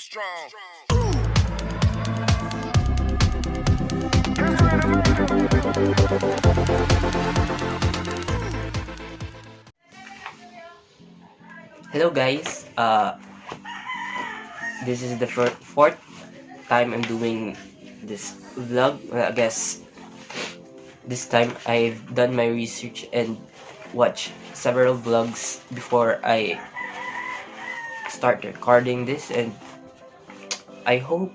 strong. Hello guys, this is the fourth time I'm doing this vlog. Well, I guess this time I've done my research and watched several vlogs before I start recording this, and I hope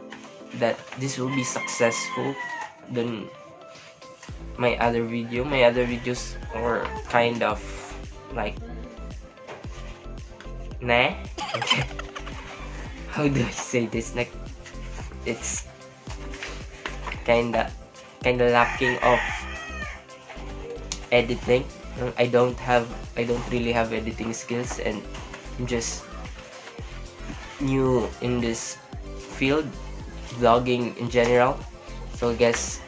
that this will be successful than my other video. My other videos are kind of like nah. Okay. How do I say this? Like, it's kinda lacking of editing. I don't really have editing skills, and I'm just new in this field, vlogging in general. So I guess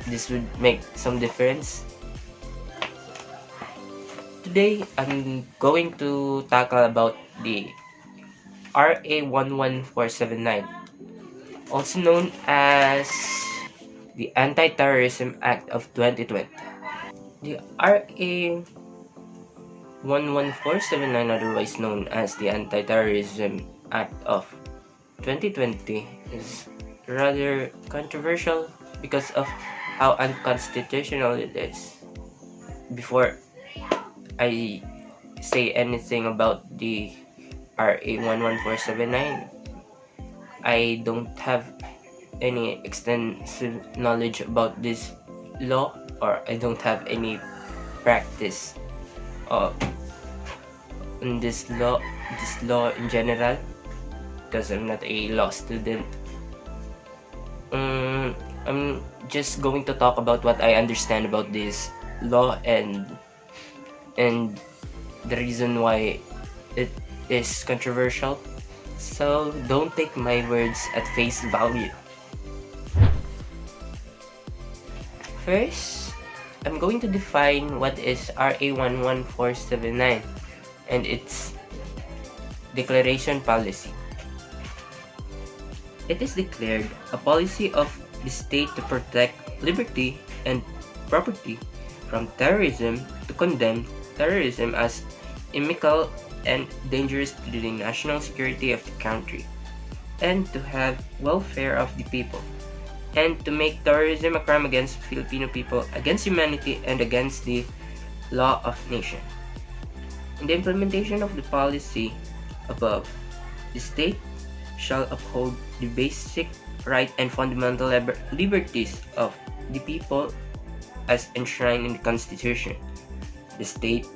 this would make some difference. Today I'm going to tackle about the RA 11479, also known as the Anti-Terrorism Act of 2020. The RA 11479, otherwise known as the Anti-Terrorism Act of 2020, is rather controversial because of how unconstitutional it is. Before I say anything about the RA 11479, I don't have any extensive knowledge about this law, or I don't have any practice in this law in general, because I'm not a law student. I'm just going to talk about what I understand about this law and the reason why it is controversial. So don't take my words at face value. First, I'm going to define what is RA 11479 and its declaration policy. It is declared a policy of the state to protect liberty and property from terrorism, to condemn terrorism as inimical and dangerous to the national security of the country, and to have welfare of the people, and to make terrorism a crime against Filipino people, against humanity, and against the law of nation. In the implementation of the policy above, the state shall uphold the basic right and fundamental liberties of the people as enshrined in the Constitution. The state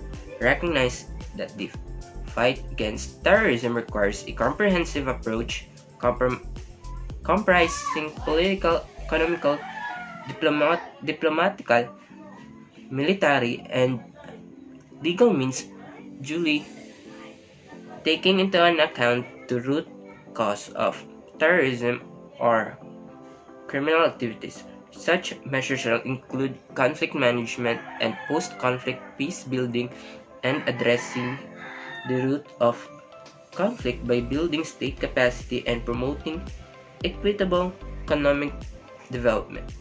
recognizes that the fight against terrorism requires a comprehensive approach comprising political, economical, diplomatical, military, and legal means, duly taking into account the root cause of terrorism or criminal activities. Such measures shall include conflict management and post-conflict peace building, and addressing the root of conflict by building state capacity and promoting equitable economic development.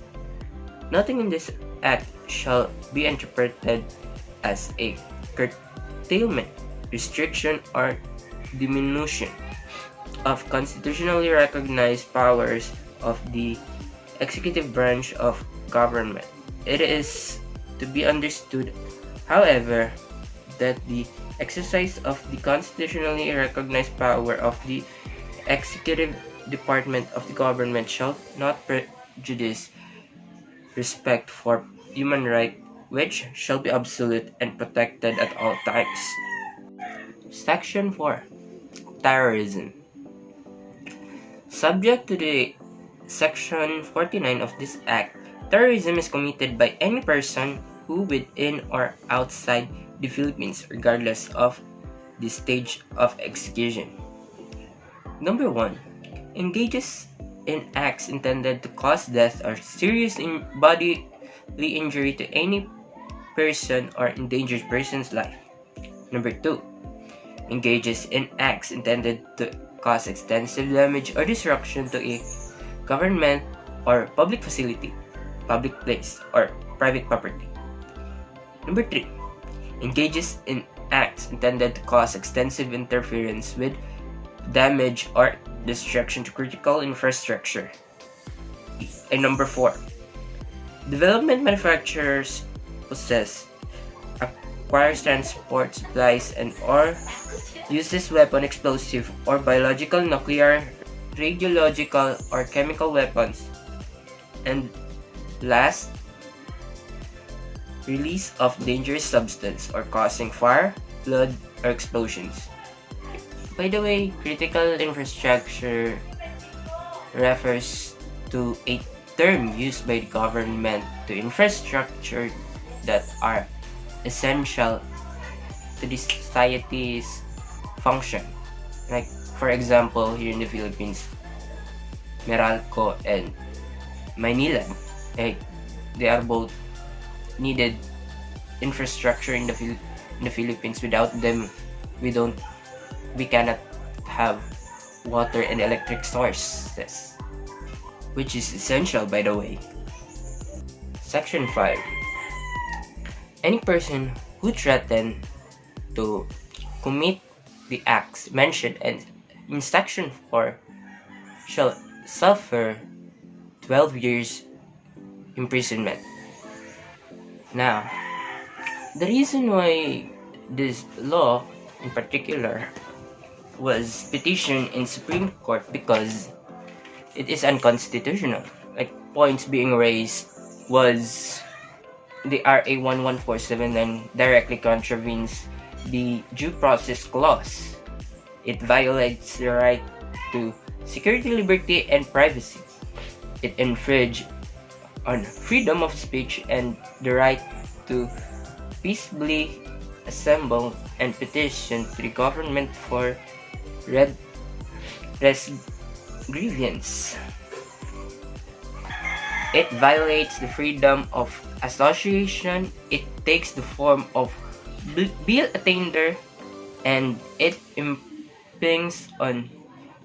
Nothing in this act shall be interpreted as a curtailment, restriction, or diminution of constitutionally recognized powers of the executive branch of government. It is to be understood, however, that the exercise of the constitutionally recognized power of the executive department of the government shall not prejudice respect for human rights, which shall be absolute and protected at all times. Section 4. Terrorism. Subject to the Section 49 of this Act, terrorism is committed by any person who, within or outside the Philippines, regardless of the stage of execution. Number 1. Engages in acts intended to cause death or serious bodily injury to any person or endangers person's life. Number 2. Engages in acts intended to cause extensive damage or destruction to a government or public facility, public place, or private property. Number 3. Engages in acts intended to cause extensive interference with, damage, or destruction to critical infrastructure. And number 4. Development manufacturers possess, acquires, transport, supplies, and or uses weapon, explosive, or biological, nuclear, radiological, or chemical weapons. And last, release of dangerous substance or causing fire, flood, or explosions. By the way, critical infrastructure refers to a term used by the government to infrastructure that are essential to the society's function. Like, for example, here in the Philippines, Meralco and Manila, they are both needed infrastructure in the Philippines. Without them, we cannot have water and electric sources, which is essential, by the way. Section 5. Any person who threaten to commit the acts mentioned in Section 4 shall suffer 12 years imprisonment. Now, the reason why this law in particular was petitioned in Supreme Court because it is unconstitutional. Like, points being raised was the RA 11479 directly contravenes the Due Process Clause. It violates the right to security, liberty, and privacy. It infringes on freedom of speech and the right to peaceably assemble and petition to the government for redress grievance. It violates the freedom of association. It takes the form of bill attainder, and it impinges on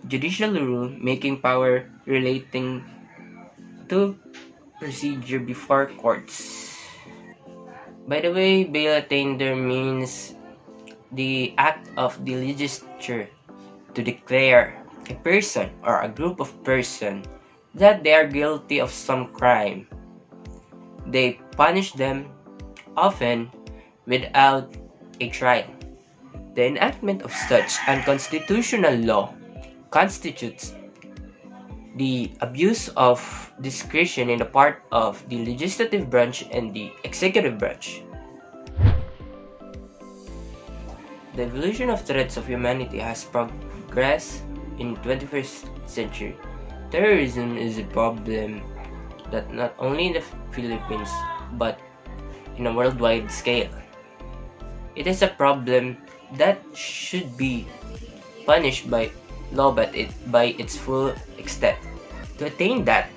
judicial rule making power relating to procedure before courts. By the way, bail attainder means the act of the legislature to declare a person or a group of persons that they are guilty of some crime. They punish them, often without a trial. The enactment of such unconstitutional law constitutes the abuse of discretion in the part of the legislative branch and the executive branch. The evolution of threats of humanity has progressed in the 21st century. Terrorism is a problem that not only in the Philippines but in a worldwide scale. It is a problem that should be punished by law by its full extent. To attain that,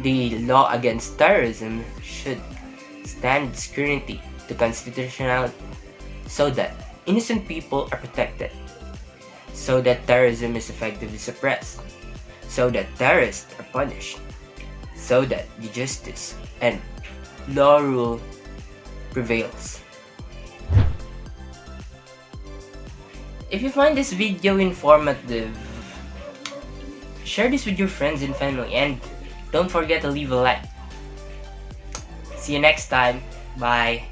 the law against terrorism should stand scrutiny to constitutionality so that innocent people are protected, so that terrorism is effectively suppressed, so that terrorists are punished, so that the justice and law rule prevails. If you find this video informative, share this with your friends and family, and don't forget to leave a like. See you next time. Bye.